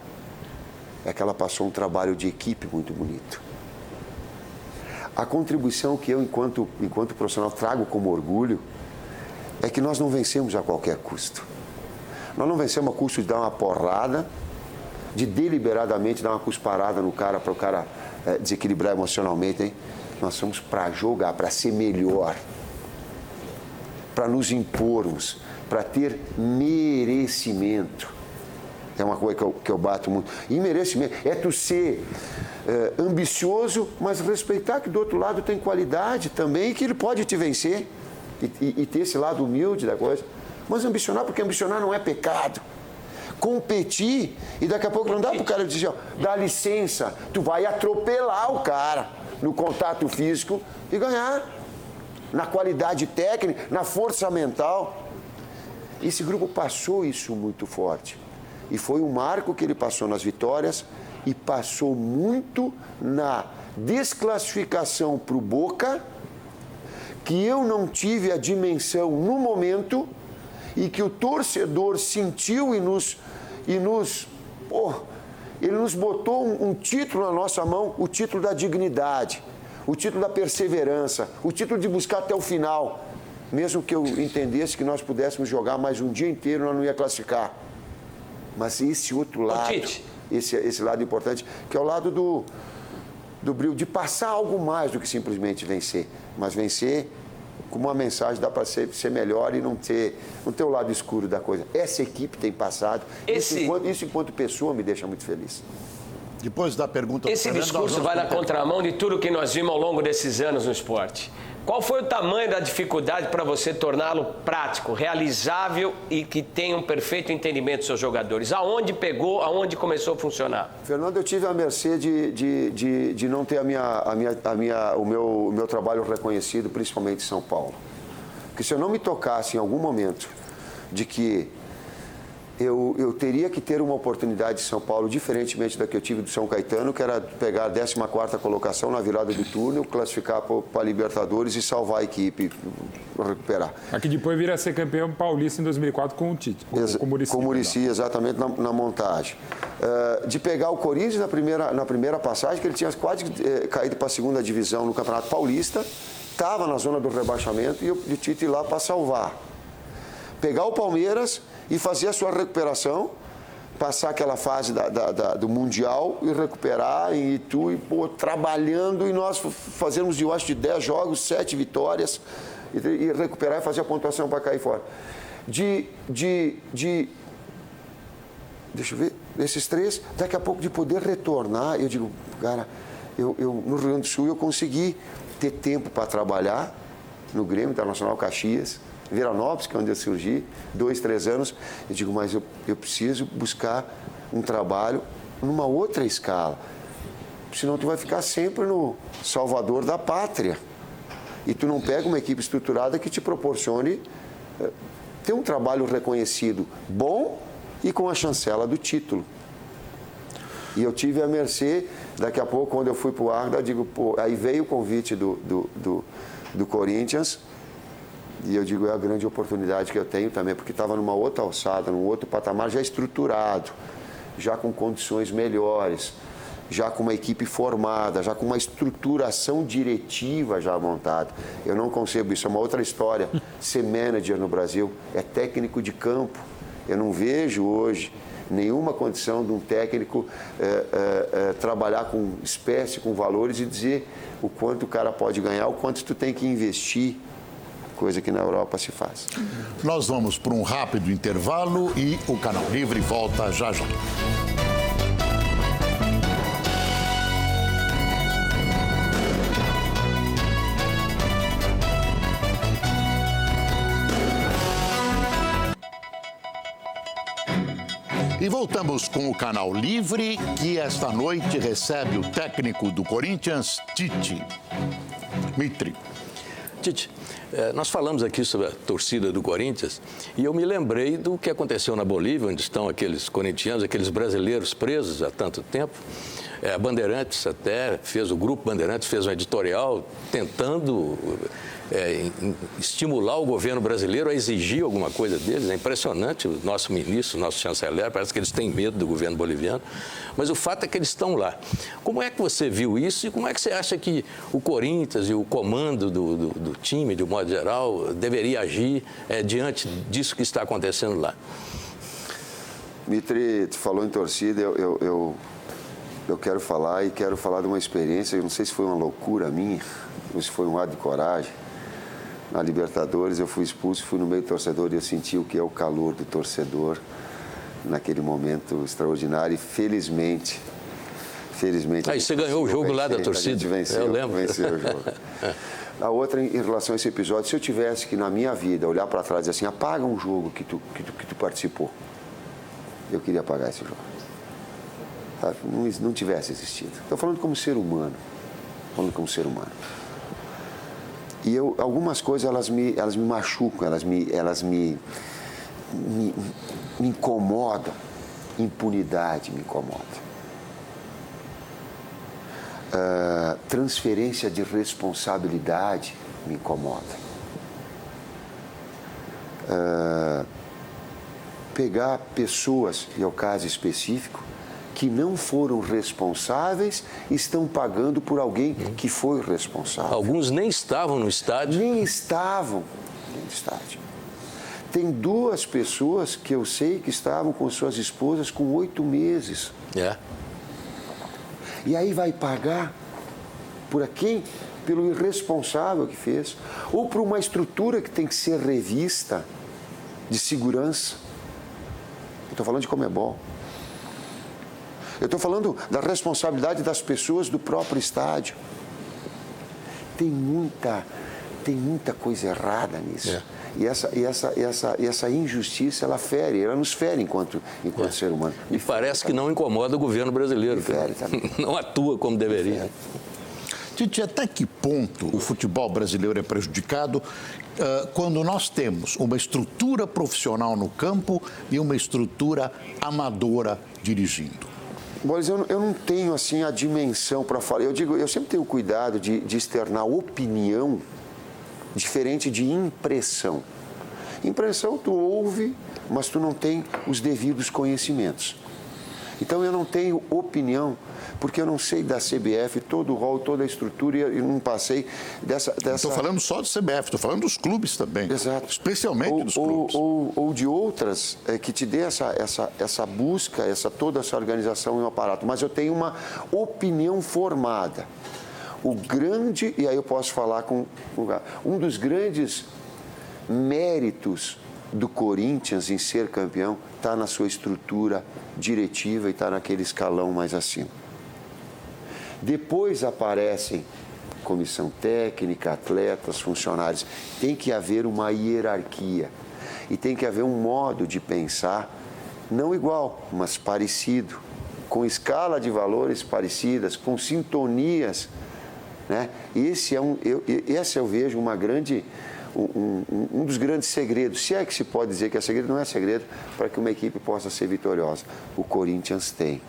é que ela passou um trabalho de equipe muito bonito. A contribuição que eu, enquanto profissional, trago como orgulho é que nós não vencemos a qualquer custo. Nós não vencemos a custo de dar uma porrada, de deliberadamente dar uma cusparada no cara para o cara desequilibrar emocionalmente, hein? Nós somos para jogar, para ser melhor, para nos impormos, para ter merecimento. É uma coisa que eu bato muito. E merecimento é tu ser ambicioso, mas respeitar que do outro lado tem qualidade também, que ele pode te vencer e ter esse lado humilde da coisa. Mas ambicionar, porque ambicionar não é pecado. Competir, e daqui a pouco não dá para o cara dizer, ó, dá licença, tu vai atropelar o cara no contato físico e ganhar. Na qualidade técnica, na força mental. Esse grupo passou isso muito forte. E foi um marco que ele passou nas vitórias e passou muito na desclassificação para o Boca, que eu não tive a dimensão no momento e que o torcedor sentiu ele nos botou um título na nossa mão, o título da dignidade, o título da perseverança, o título de buscar até o final. Mesmo que eu entendesse que nós pudéssemos jogar mais um dia inteiro, nós não ia classificar. Mas esse outro lado, esse lado importante, que é o lado do brilho, de passar algo mais do que simplesmente vencer. Mas vencer com uma mensagem, dá para ser melhor e não ter o lado escuro da coisa. Essa equipe tem passado. Isso enquanto pessoa me deixa muito feliz. Depois da pergunta... Esse discurso vai na contramão de tudo que nós vimos ao longo desses anos no esporte. Qual foi o tamanho da dificuldade para você torná-lo prático, realizável e que tenha um perfeito entendimento dos seus jogadores? Aonde pegou, aonde começou a funcionar? Fernando, eu tive a mercê de não ter o meu trabalho reconhecido, principalmente em São Paulo. Porque se eu não me tocasse em algum momento de que eu teria que ter uma oportunidade em São Paulo, diferentemente da que eu tive do São Caetano, que era pegar a 14ª colocação na virada do turno, classificar para a Libertadores e salvar a equipe, recuperar. Aqui depois vir a ser campeão paulista em 2004 com o Tite, com o Muricy. Com o Muricy, exatamente, na montagem. De pegar o Corinthians na primeira passagem, que ele tinha quase caído para a 2ª divisão no Campeonato Paulista, estava na zona do rebaixamento e o Tite ir lá para salvar. Pegar o Palmeiras e fazer a sua recuperação, passar aquela fase do Mundial e recuperar em Itu e trabalhando e nós fazermos, eu acho, de 10 jogos, 7 vitórias e recuperar e fazer a pontuação para cair fora. Deixa eu ver, desses 3, daqui a pouco de poder retornar, eu digo, cara, eu no Rio Grande do Sul eu consegui ter tempo para trabalhar no Grêmio Internacional Caxias, Veranópolis, que é onde eu surgi, 2, 3 anos, eu digo, mas eu preciso buscar um trabalho numa outra escala, senão tu vai ficar sempre no salvador da pátria e tu não pega uma equipe estruturada que te proporcione ter um trabalho reconhecido bom e com a chancela do título. E eu tive a mercê, daqui a pouco, quando eu fui para o Arda, digo, aí veio o convite do Corinthians. E eu digo, é a grande oportunidade que eu tenho também, porque estava numa outra alçada, num outro patamar já estruturado, já com condições melhores, já com uma equipe formada, já com uma estruturação diretiva já montada. Eu não concebo isso, é uma outra história. Ser manager no Brasil é técnico de campo, Eu não vejo hoje nenhuma condição de um técnico trabalhar com espécie, com valores e dizer o quanto o cara pode ganhar, o quanto tu tem que investir, coisa que na Europa se faz. Nós vamos para um rápido intervalo e o Canal Livre volta já já. E voltamos com o Canal Livre, que esta noite recebe o técnico do Corinthians, Tite. Mitri. Tite, nós falamos aqui sobre a torcida do Corinthians e eu me lembrei do que aconteceu na Bolívia, onde estão aqueles corintianos, aqueles brasileiros presos há tanto tempo. A Bandeirantes até fez, o Grupo Bandeirantes fez um editorial tentando estimular o governo brasileiro a exigir alguma coisa deles. É impressionante, o nosso ministro, o nosso chanceler, parece que eles têm medo do governo boliviano, mas o fato é que eles estão lá. Como é que você viu isso e como é que você acha que o Corinthians e o comando do time, de um modo geral, deveria agir diante disso que está acontecendo lá? Mitri, tu falou em torcida, eu quero falar de uma experiência, eu não sei se foi uma loucura minha, ou se foi um ato de coragem. Na Libertadores eu fui expulso, fui no meio do torcedor e eu senti o que é o calor do torcedor naquele momento extraordinário e felizmente... Aí você ganhou o jogo lá da torcida, eu lembro. Venceu o jogo. A outra, em relação a esse episódio, se eu tivesse que na minha vida olhar para trás e dizer assim, apaga um jogo que tu participou, eu queria apagar esse jogo. Sabe? Não tivesse existido. Estou falando como ser humano. E algumas coisas, elas me machucam, elas me incomodam. Impunidade me incomoda. Transferência de responsabilidade me incomoda. Pegar pessoas, e é o caso específico, que não foram responsáveis, estão pagando por alguém que foi responsável. Alguns nem estavam no estádio. Nem estavam no estádio. Tem 2 pessoas que eu sei que estavam com suas esposas com 8 meses. E aí vai pagar por quem? Pelo irresponsável que fez. Ou por uma estrutura que tem que ser revista de segurança. Eu estou falando de Conmebol. Eu estou falando da responsabilidade das pessoas do próprio estádio. Tem muita coisa errada nisso. E essa injustiça, ela nos fere enquanto ser humano. E parece que não incomoda o governo brasileiro. Não atua como deveria. Tite, até que ponto o futebol brasileiro é prejudicado quando nós temos uma estrutura profissional no campo e uma estrutura amadora dirigindo? Boris, eu não tenho assim a dimensão para falar. Eu sempre tenho cuidado de externar opinião diferente de impressão. Impressão tu ouve, mas tu não tem os devidos conhecimentos. Então eu não tenho opinião, porque eu não sei da CBF, todo o rol, toda a estrutura, e não passei dessa... Não estou falando só do CBF, estou falando dos clubes também. Exato. Especialmente dos clubes. Ou de outras que te dê essa busca, toda essa organização e um aparato. Mas eu tenho uma opinião formada. E aí eu posso falar com um dos grandes méritos do Corinthians em ser campeão está na sua estrutura diretiva e está naquele escalão mais acima. Depois aparecem comissão técnica, atletas, funcionários. Tem que haver uma hierarquia e tem que haver um modo de pensar não igual, mas parecido, com escala de valores parecidas, com sintonias, né? Esse eu vejo um dos grandes segredos, se é que se pode dizer que é segredo, não é segredo, para que uma equipe possa ser vitoriosa. O Corinthians tem.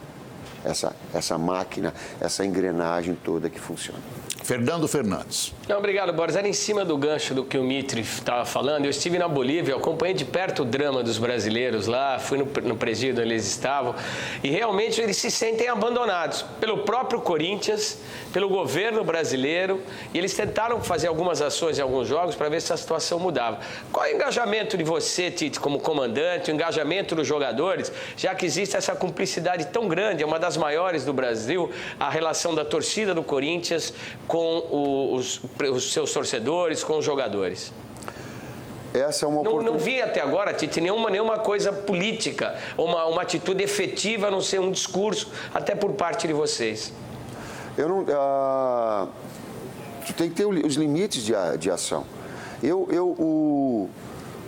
essa máquina, essa engrenagem toda que funciona. Fernando Fernandes. Não, obrigado, Boris. Era em cima do gancho do que o Mitri estava falando. Eu estive na Bolívia, eu acompanhei de perto o drama dos brasileiros lá, fui no presídio onde eles estavam, e realmente eles se sentem abandonados pelo próprio Corinthians, pelo governo brasileiro, e eles tentaram fazer algumas ações em alguns jogos para ver se a situação mudava. Qual é o engajamento de você, Tite, como comandante, o engajamento dos jogadores, já que existe essa cumplicidade tão grande, é uma das maiores do Brasil, a relação da torcida do Corinthians com os seus torcedores, com os jogadores? Essa é uma oportunidade. Não vi até agora, Tite, nenhuma coisa política, uma atitude efetiva, a não ser um discurso, até por parte de vocês. Tu tem que ter os limites de ação.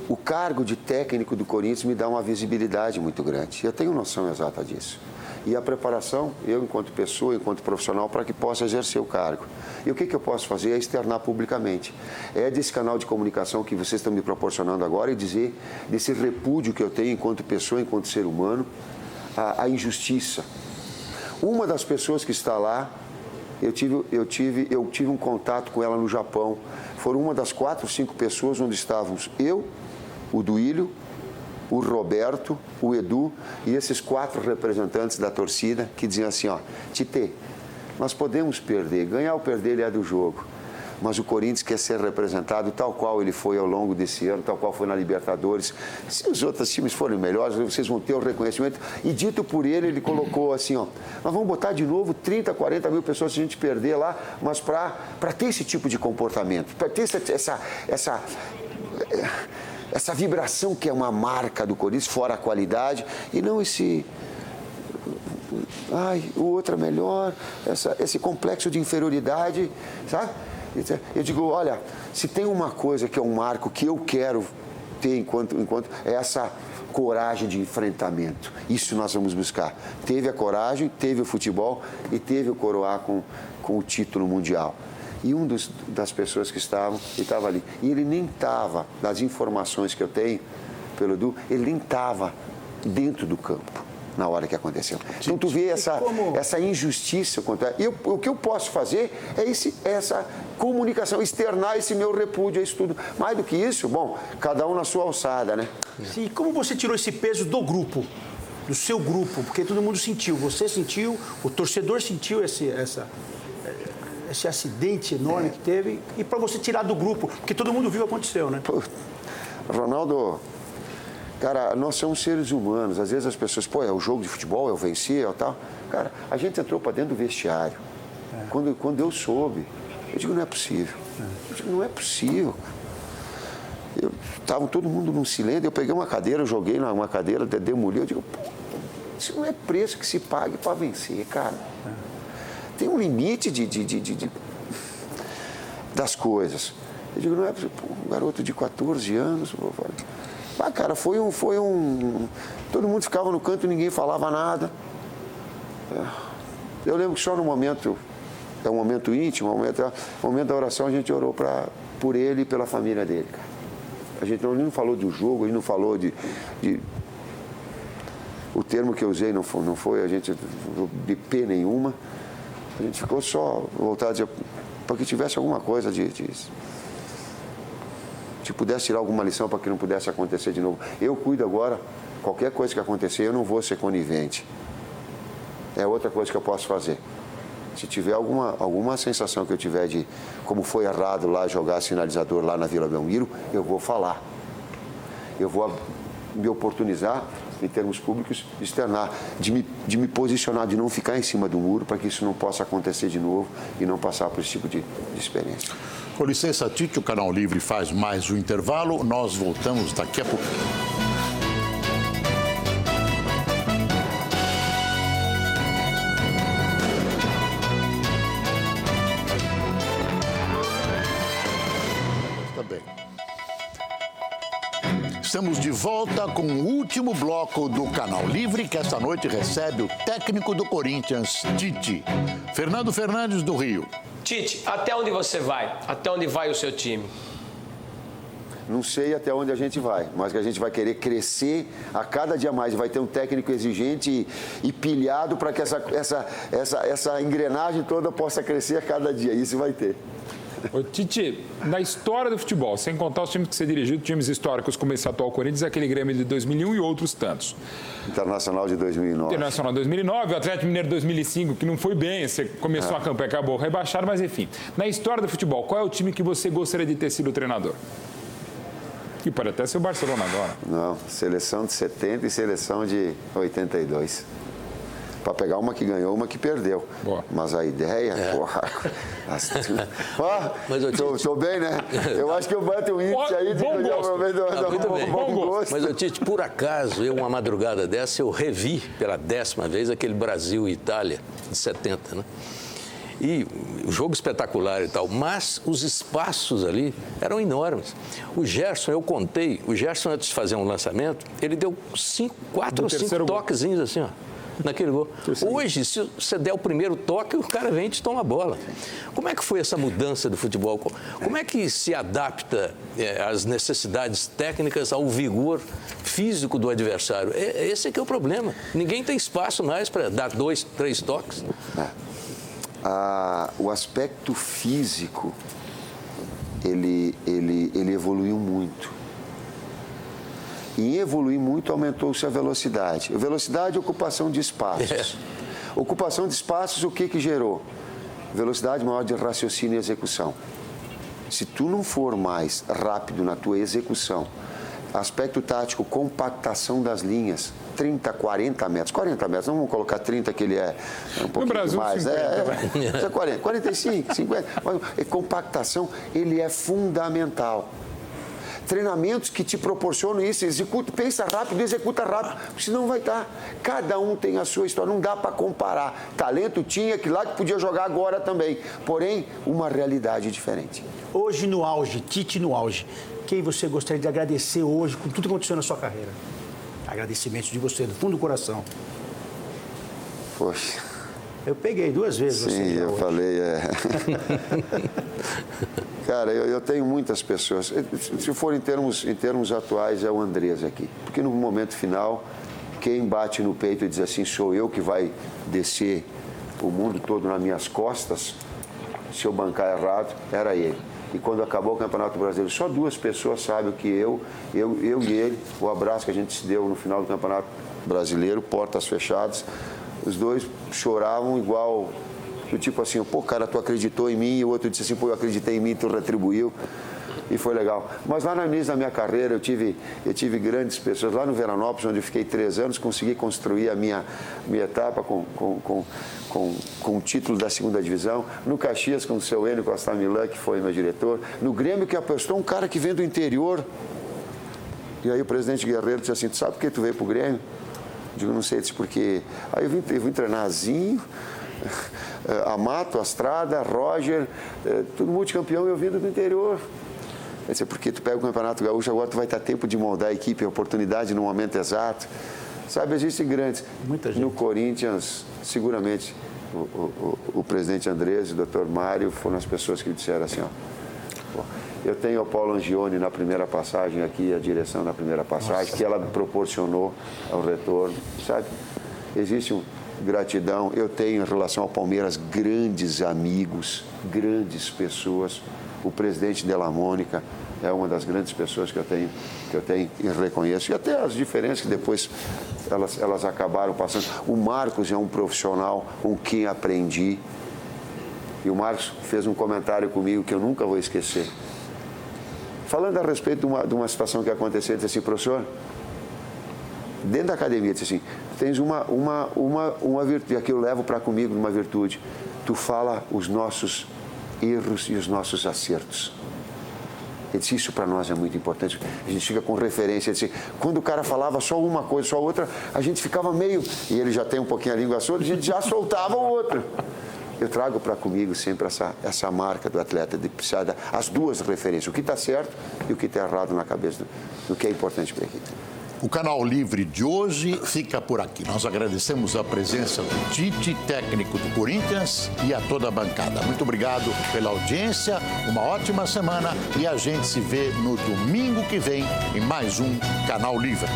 O cargo de técnico do Corinthians me dá uma visibilidade muito grande. Eu tenho noção exata disso. E a preparação, eu enquanto pessoa, enquanto profissional, para que possa exercer o cargo. E o que eu posso fazer é externar publicamente. É desse canal de comunicação que vocês estão me proporcionando agora e dizer desse repúdio que eu tenho enquanto pessoa, enquanto ser humano, a injustiça. Uma das pessoas que está lá, eu tive um contato com ela no Japão. Foram uma das 4, 5 pessoas onde estávamos eu, o Duílio, o Roberto, o Edu e esses 4 representantes da torcida que diziam assim, ó, Tite, nós podemos perder, ganhar ou perder ele é do jogo, mas o Corinthians quer ser representado tal qual ele foi ao longo desse ano, tal qual foi na Libertadores. Se os outros times forem melhores, vocês vão ter o reconhecimento. E dito por ele colocou assim, ó, nós vamos botar de novo 30, 40 mil pessoas se a gente perder lá, mas para ter esse tipo de comportamento, para ter essa vibração que é uma marca do Corinthians, fora a qualidade, e não esse... o outro é melhor, esse complexo de inferioridade, sabe? Eu digo, olha, se tem uma coisa que é um marco que eu quero ter enquanto é essa coragem de enfrentamento. Isso nós vamos buscar. Teve a coragem, teve o futebol e teve o coroar com o título mundial. E das pessoas que estava ali. E ele nem estava, das informações que eu tenho pelo Edu, ele nem estava dentro do campo na hora que aconteceu. Então tu vê essa injustiça. O que eu posso fazer é essa comunicação, externar esse meu repúdio a isso tudo. Mais do que isso, bom, cada um na sua alçada, né? Sim, como você tirou esse peso do grupo? Do seu grupo? Porque todo mundo sentiu. Você sentiu, o torcedor sentiu esse acidente enorme que teve, e para você tirar do grupo, porque todo mundo viu o que aconteceu, né? Pô, Ronaldo, cara, nós somos seres humanos, às vezes as pessoas, é o jogo de futebol, eu venci, tal. Cara, a gente entrou para dentro do vestiário. Quando eu soube, eu digo, não é possível. Eu digo, não é possível. Estava todo mundo num silêncio, eu peguei uma cadeira, eu joguei numa cadeira, demoli, eu digo, isso não é preço que se pague para vencer, cara. Tem um limite das coisas. Eu digo, não é um garoto de 14 anos. Cara, foi um... Todo mundo ficava no canto e ninguém falava nada. Eu lembro que só no momento, é um momento íntimo, momento da oração, a gente orou por ele e pela família dele, cara. A gente não falou do jogo, a gente não falou de o termo que eu usei não foi a gente de P nenhuma. A gente ficou só voltado a dizer, para que tivesse alguma coisa de pudesse tirar alguma lição para que não pudesse acontecer de novo. Eu cuido agora, qualquer coisa que acontecer, eu não vou ser conivente. É outra coisa que eu posso fazer. Se tiver alguma sensação que eu tiver de como foi errado lá jogar sinalizador lá na Vila Belmiro, eu vou falar. Eu vou me oportunizar em termos públicos, externar, de me posicionar, de não ficar em cima do muro, para que isso não possa acontecer de novo e não passar por esse tipo de experiência. Com licença, Tite, o Canal Livre faz mais um intervalo. Nós voltamos daqui a pouco. Estamos de volta com o último bloco do Canal Livre, que esta noite recebe o técnico do Corinthians, Tite. Fernando Fernandes, do Rio. Tite, até onde você vai? Até onde vai o seu time? Não sei até onde a gente vai, mas que a gente vai querer crescer a cada dia mais. Vai ter um técnico exigente e pilhado para que essa engrenagem toda possa crescer a cada dia. Isso vai ter. Ô, Tite, na história do futebol, sem contar os times que você dirigiu, times históricos como esse atual Corinthians, aquele Grêmio de 2001 e outros tantos. Internacional de 2009. Internacional de 2009, o Atlético Mineiro de 2005, que não foi bem, você começou a campanha, acabou rebaixado, mas enfim. Na história do futebol, qual é o time que você gostaria de ter sido o treinador? E pode até ser o Barcelona agora. Não, seleção de 70 e seleção de 82. Para pegar uma que ganhou, uma que perdeu. Boa. Mas a ideia, porra. Estou bem, né? Eu acho que eu bato o índice aí de bom gosto. Bom gosto. Mas, Tite, por acaso, uma madrugada dessa, eu revi pela 10ª vez aquele Brasil e Itália de 70, né? E o jogo espetacular e tal, mas os espaços ali eram enormes. O Gerson, eu contei, o Gerson antes de fazer um lançamento, ele deu 4 ou 5 toquezinhos assim, ó, naquele gol. Hoje, se você der o primeiro toque, o cara vem e te toma a bola. Como é que foi essa mudança do futebol? Como é que se adapta as necessidades técnicas ao vigor físico do adversário? Esse é que é o problema. Ninguém tem espaço mais para dar 2, 3 toques. O aspecto físico, ele evoluiu muito. E em evoluir muito, aumentou-se a velocidade. Velocidade e ocupação de espaços. Ocupação de espaços, o que gerou? Velocidade maior de raciocínio e execução. Se tu não for mais rápido na tua execução, aspecto tático, compactação das linhas, 30, 40 metros. 40 metros, não vamos colocar 30, que ele é um pouquinho Brasil, mais. 50, 40, 45, 50. Mas compactação, ele é fundamental. Treinamentos que te proporcionam isso, executa, pensa rápido, executa rápido, porque senão vai estar. Cada um tem a sua história, não dá para comparar. Talento tinha, que lá que podia jogar agora também. Porém, uma realidade diferente. Hoje no auge, Tite no auge, quem você gostaria de agradecer hoje com tudo que aconteceu na sua carreira? Agradecimentos de você, do fundo do coração. Poxa. Eu peguei 2 vezes. Sim, eu hoje falei. Cara, eu tenho muitas pessoas. Se for em termos atuais, é o Andrés aqui. Porque no momento final, quem bate no peito e diz assim, sou eu que vai descer o mundo todo nas minhas costas, se eu bancar errado, era ele. E quando acabou o Campeonato Brasileiro, só 2 pessoas sabem o que eu e ele, o abraço que a gente se deu no final do Campeonato Brasileiro, portas fechadas, os 2 choravam igual, do tipo assim, pô, cara, tu acreditou em mim, e o outro disse assim, pô, eu acreditei em mim, tu retribuiu, e foi legal. Mas lá no início da minha carreira, eu tive grandes pessoas, lá no Veranópolis, onde eu fiquei 3 anos, consegui construir a minha etapa com o título da 2ª divisão, no Caxias com o seu Enio Costa Milan, que foi meu diretor, no Grêmio, que apostou um cara que vem do interior, e aí o presidente Guerreiro disse assim, tu sabe por que tu veio pro Grêmio? Eu digo, não sei, disse, porque aí eu vim treinar Zinho, Amato, Astrada, Roger, tudo multicampeão, e eu vindo do interior. Eu disse, porque tu pega o Campeonato Gaúcho, agora tu vai ter tempo de moldar a equipe, a oportunidade no momento exato. Sabe, existem grandes. Muita gente. No Corinthians, seguramente, o presidente Andrés e o doutor Mário foram as pessoas que disseram assim, ó, eu tenho o Paulo Angione na primeira passagem aqui, a direção na primeira passagem, que ela me proporcionou ao retorno, sabe? Existe gratidão. Eu tenho, em relação ao Palmeiras, grandes amigos, grandes pessoas. O presidente Della Mônica é uma das grandes pessoas que eu tenho e reconheço. E até as diferenças que depois elas acabaram passando. O Marcos é um profissional com quem aprendi. E o Marcos fez um comentário comigo que eu nunca vou esquecer. Falando a respeito de uma situação que aconteceu, ele disse assim, professor, dentro da academia, disse assim, tens uma virtude, aqui eu levo para comigo uma virtude, tu fala os nossos erros e os nossos acertos. Ele disse, isso para nós é muito importante, a gente fica com referência. Ele disse, quando o cara falava só uma coisa, só outra, a gente ficava meio, e ele já tem um pouquinho a língua solta, a gente já soltava o outro. Eu trago para comigo sempre essa marca do atleta, de precisar as 2 referências, o que está certo e o que está errado na cabeça, do que é importante para a equipe. O Canal Livre de hoje fica por aqui. Nós agradecemos a presença do Tite, técnico do Corinthians, e a toda a bancada. Muito obrigado pela audiência, uma ótima semana e a gente se vê no domingo que vem em mais um Canal Livre.